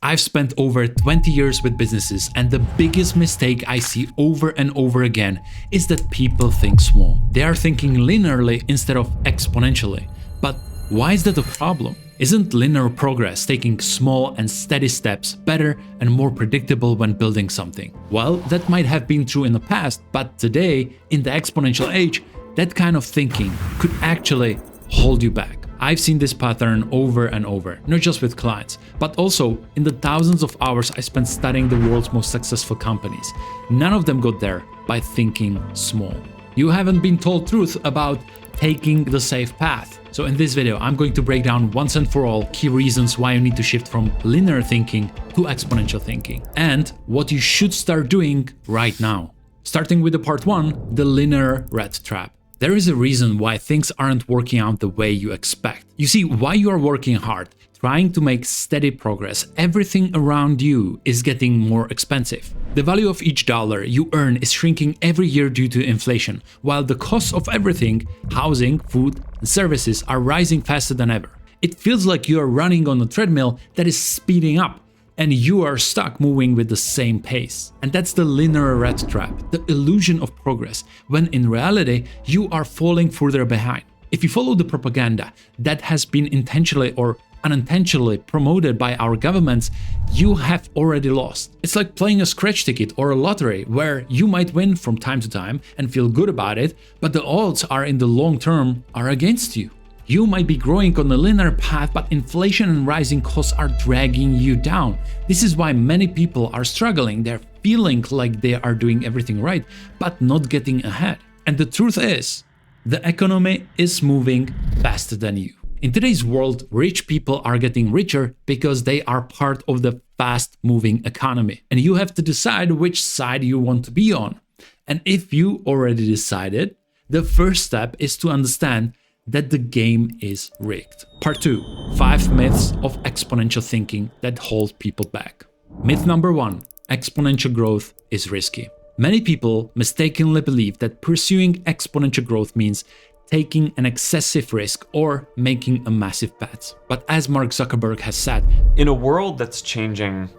I've spent over 20 years with businesses, and the biggest mistake I see over and over again is that people think small. They are thinking linearly instead of exponentially. But why is that a problem? Isn't linear progress, taking small and steady steps, better and more predictable when building something? Well, that might have been true in the past, but today, in the exponential age, that kind of thinking could actually hold you back. I've seen this pattern over and over, not just with clients, but also in the thousands of hours I spent studying the world's most successful companies. None of them got there by thinking small. You haven't been told truth about taking the safe path. So in this video, I'm going to break down once and for all key reasons why you need to shift from linear thinking to exponential thinking, and what you should start doing right now. Starting with the part 1, the linear rat trap. There is a reason why things aren't working out the way you expect. You see, while you are working hard, trying to make steady progress, everything around you is getting more expensive. The value of each dollar you earn is shrinking every year due to inflation, while the costs of everything, housing, food, and services are rising faster than ever. It feels like you are running on a treadmill that is speeding up, and you are stuck moving with the same pace. And that's the linear rat trap, the illusion of progress, when in reality, you are falling further behind. If you follow the propaganda that has been intentionally or unintentionally promoted by our governments, you have already lost. It's like playing a scratch ticket or a lottery where you might win from time to time and feel good about it, but the odds are in the long term are against you. You might be growing on a linear path, but inflation and rising costs are dragging you down. This is why many people are struggling. They're feeling like they are doing everything right, but not getting ahead. And the truth is, the economy is moving faster than you. In today's world, rich people are getting richer because they are part of the fast-moving economy. And you have to decide which side you want to be on. And if you already decided, the first step is to understand that the game is rigged. Part 2, 5 myths of exponential thinking that hold people back. Myth number 1, exponential growth is risky. Many people mistakenly believe that pursuing exponential growth means taking an excessive risk or making a massive bet. But as Mark Zuckerberg has said, in a world that's changing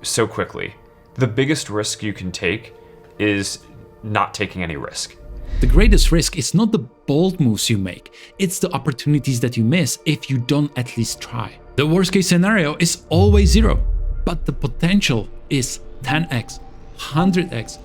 so quickly, the biggest risk you can take is not taking any risk. The greatest risk is not the bold moves you make, it's the opportunities that you miss if you don't at least try. The worst case scenario is always 0, but the potential is 10x, 100x,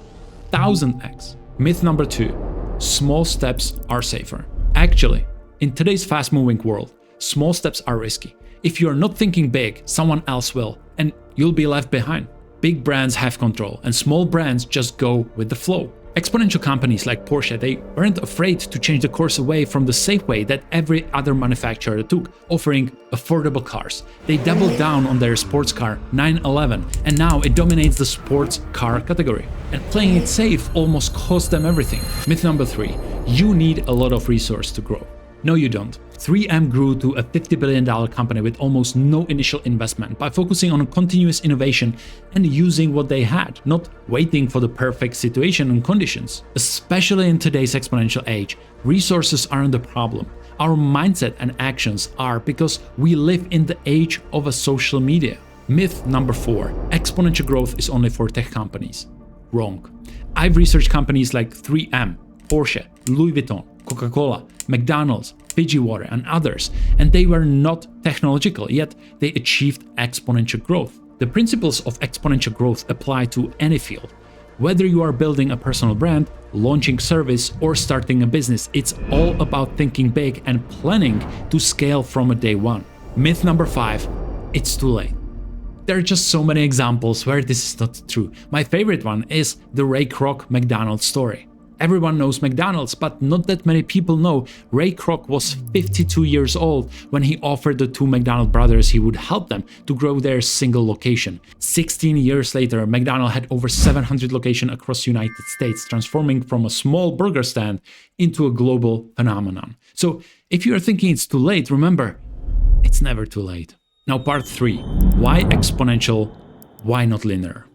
1000x. Myth number 2, small steps are safer. Actually, in today's fast-moving world, small steps are risky. If you are not thinking big, someone else will, and you'll be left behind. Big brands have control, and small brands just go with the flow. Exponential companies like Porsche, they weren't afraid to change the course away from the safe way that every other manufacturer took, offering affordable cars. They doubled down on their sports car 911, and now it dominates the sports car category. And playing it safe almost cost them everything. Myth number 3, you need a lot of resource to grow. No, you don't. 3M grew to a $50 billion company with almost no initial investment by focusing on continuous innovation and using what they had, not waiting for the perfect situation and conditions. Especially in today's exponential age, resources aren't the problem. Our mindset and actions are, because we live in the age of a social media. Myth number 4, exponential growth is only for tech companies. Wrong. I've researched companies like 3M, Porsche, Louis Vuitton, Coca-Cola, McDonald's, Fiji Water, and others, and they were not technological, yet they achieved exponential growth. The principles of exponential growth apply to any field. Whether you are building a personal brand, launching service, or starting a business, it's all about thinking big and planning to scale from a day one. Myth number 5, it's too late. There are just so many examples where this is not true. My favorite one is the Ray Kroc McDonald's story. Everyone knows McDonald's, but not that many people know Ray Kroc was 52 years old when he offered the 2 McDonald brothers he would help them to grow their single location. 16 years later, McDonald's had over 700 locations across the United States, transforming from a small burger stand into a global phenomenon. So if you are thinking it's too late, remember, it's never too late. Now part 3, why exponential, why not linear?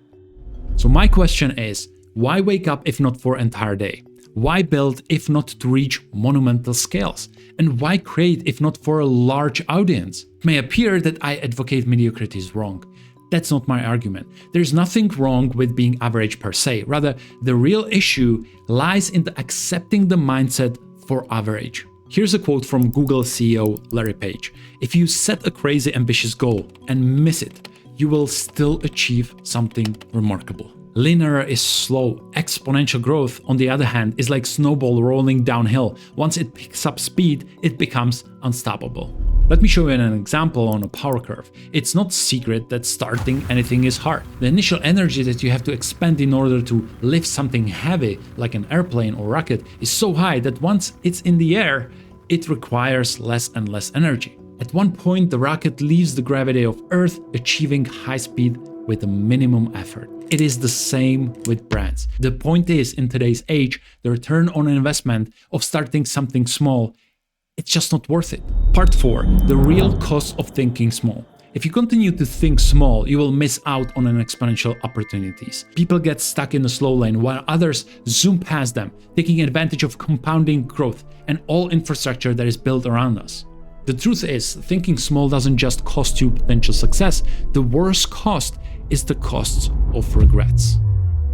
So my question is, why wake up if not for an entire day? Why build if not to reach monumental scales? And why create if not for a large audience? It may appear that I advocate mediocrity is wrong. That's not my argument. There's nothing wrong with being average per se. Rather, the real issue lies in the accepting the mindset for average. Here's a quote from Google CEO Larry Page. If you set a crazy ambitious goal and miss it, you will still achieve something remarkable. Linear is slow. Exponential growth, on the other hand, is like snowball rolling downhill. Once it picks up speed, it becomes unstoppable. Let me show you an example on a power curve. It's not secret that starting anything is hard. The initial energy that you have to expend in order to lift something heavy, like an airplane or rocket, is so high that once it's in the air, it requires less and less energy. At one point, the rocket leaves the gravity of Earth, achieving high speed with a minimum effort. It is the same with brands. The point is, in today's age, the return on investment of starting something small, it's just not worth it. Part 4, the real cost of thinking small. If you continue to think small, you will miss out on an exponential opportunities. People get stuck in the slow lane while others zoom past them, taking advantage of compounding growth and all infrastructure that is built around us. The truth is, thinking small doesn't just cost you potential success. The worst cost is the cost of regrets.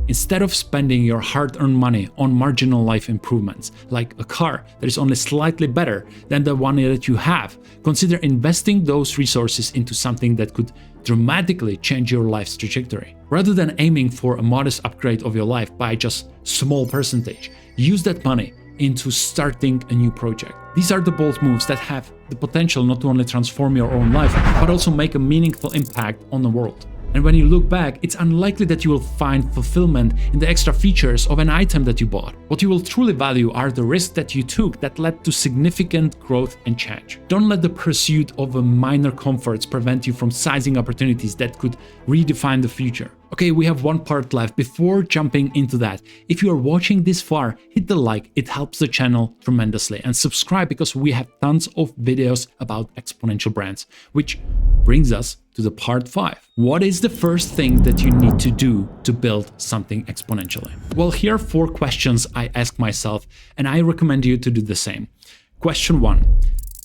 Instead of spending your hard-earned money on marginal life improvements, like a car that is only slightly better than the one that you have, consider investing those resources into something that could dramatically change your life's trajectory. Rather than aiming for a modest upgrade of your life by just small percentage, use that money into starting a new project. These are the bold moves that have the potential not to only transform your own life, but also make a meaningful impact on the world. And when you look back, it's unlikely that you will find fulfillment in the extra features of an item that you bought. What you will truly value are the risks that you took that led to significant growth and change. Don't let the pursuit of minor comforts prevent you from seizing opportunities that could redefine the future. Okay, we have one part left. Before jumping into that, if you are watching this far, hit the like, it helps the channel tremendously, and subscribe because we have tons of videos about exponential brands, which brings us to the part 5. What is the first thing that you need to do to build something exponentially? Well, here are 4 questions I ask myself, and I recommend you to do the same. Question 1.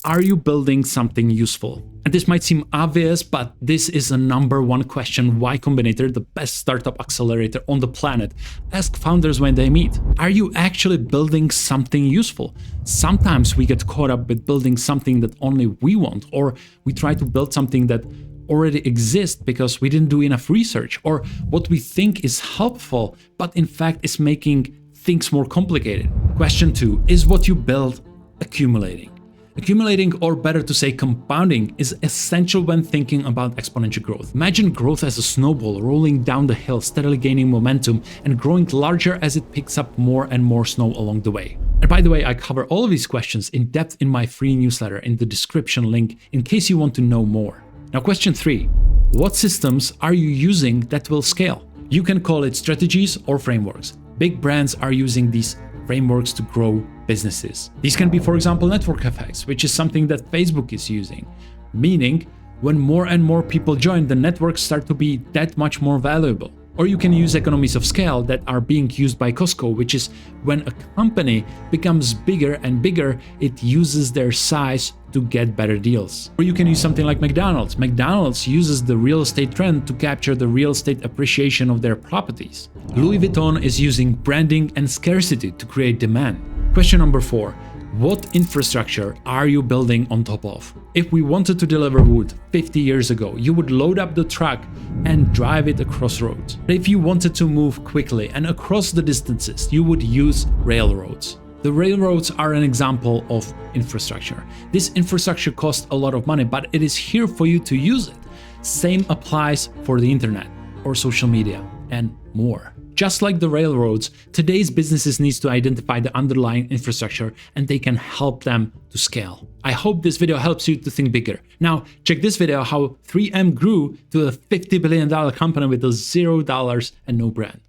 Are you building something useful? And this might seem obvious, but this is a #1 question Y Combinator, the best startup accelerator on the planet, ask founders when they meet. Are you actually building something useful? Sometimes we get caught up with building something that only we want, or we try to build something that already exists because we didn't do enough research, or what we think is helpful, but in fact is making things more complicated. Question 2, is what you build accumulating? Accumulating, or better to say compounding, is essential when thinking about exponential growth. Imagine growth as a snowball rolling down the hill, steadily gaining momentum and growing larger as it picks up more and more snow along the way. And by the way, I cover all of these questions in depth in my free newsletter in the description link in case you want to know more. Now, question 3, what systems are you using that will scale? You can call it strategies or frameworks. Big brands are using these frameworks to grow businesses. These can be, for example, network effects, which is something that Facebook is using, meaning when more and more people join, the networks start to be that much more valuable. Or you can use economies of scale that are being used by Costco, which is when a company becomes bigger and bigger, it uses their size to get better deals. Or you can use something like McDonald's. McDonald's uses the real estate trend to capture the real estate appreciation of their properties. Louis Vuitton is using branding and scarcity to create demand. Question number 4. What infrastructure are you building on top of? If we wanted to deliver wood 50 years ago, you would load up the truck and drive it across roads. But if you wanted to move quickly and across the distances, you would use railroads. The railroads are an example of infrastructure. This infrastructure costs a lot of money, but it is here for you to use it. Same applies for the internet or social media and more. Just like the railroads, today's businesses need to identify the underlying infrastructure and they can help them to scale. I hope this video helps you to think bigger. Now, check this video how 3M grew to a $50 billion company with $0 and no brand.